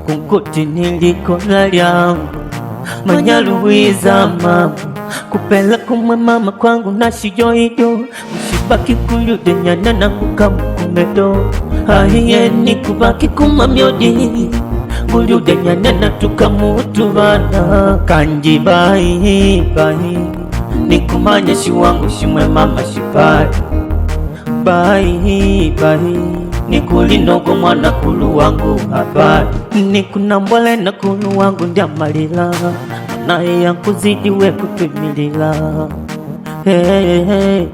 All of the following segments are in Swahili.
Kunkuti nilikolala Manyaluiza mama kupela kumwe mama kwangu nashiyoido Ushibaki kuyude nyana na kukamukumedo Ahiye ni kubaki kumamyodi Kuyude nyana na tukamutubana Kanji bahi bahi Nikumanya shiwangu shimwe mama shibari Bahi bahi Nikulinogo mwana kulu wangu habari Nikunambole na kulu wangu ndia malila Nae yangu zidi we kutwimilila hey, hey, hey.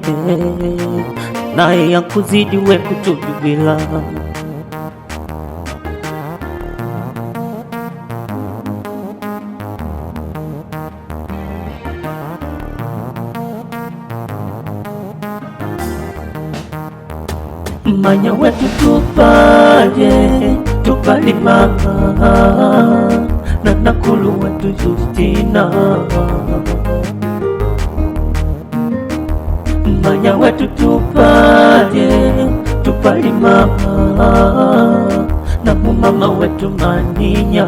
Nae yangu zidi we kutubibila Manya wetu tupaje, tupali mama Na nakulu wetu Justina Manya wetu tupaje, tupali mama Na mumama wetu Maninya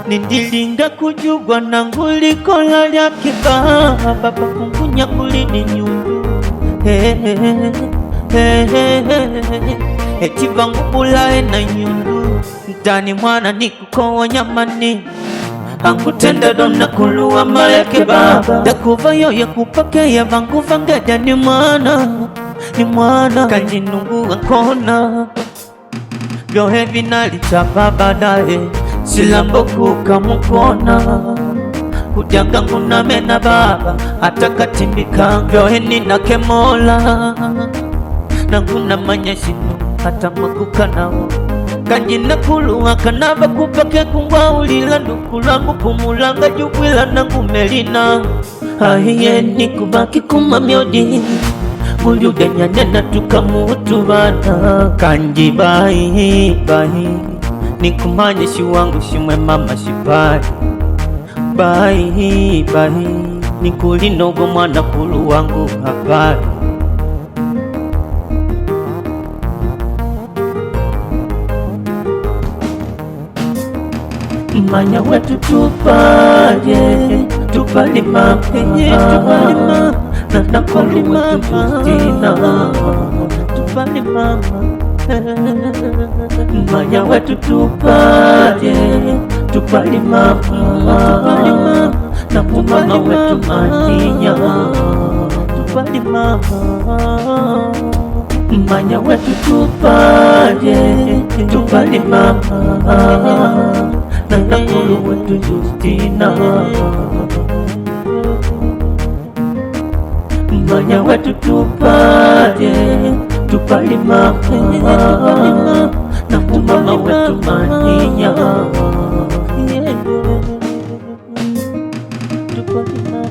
Nindilinga kujugwa na ngulikola lya kibaba Baba kungunya kulini nyundu Eti vangu bulae na nyundu Ntani mwana nikukowa nyamani Angutenda dona kuluwa maleke baba Dakuva yoye kupake ya vangu vangeda ni mwana Kanjinungu wakona Vyohe vinali chapa badae Silambo kukamukona Kujanga nguna mena baba Hata katimbika vyohe nina kemola Na nguna manyashinu hata makuka nao Kanjina kuluwa kanaba kupake kungwa ulila Nukulangu kumulanga jukwila na ngumelina Ahiye ni kubaki kumamyodi Kuyude nyanena tukamutubana Kanji bahi bahi Nikumanye shiwangu shimwe mama shibari Bahi bahi Nikulinogo mwana kulu wangu habari Manya wetu tupaje Tupali mama Na nakulu wetu Justina Tupali mama Manya wetu tupaje Tupali mama Na mumama wetu Maninya Tupali mama Manya wetu tupaje Tupali mama Na nakulu wetu Justina Manya wetu tupaje Tupali mama Na mumama wetu Maninya Tupali mama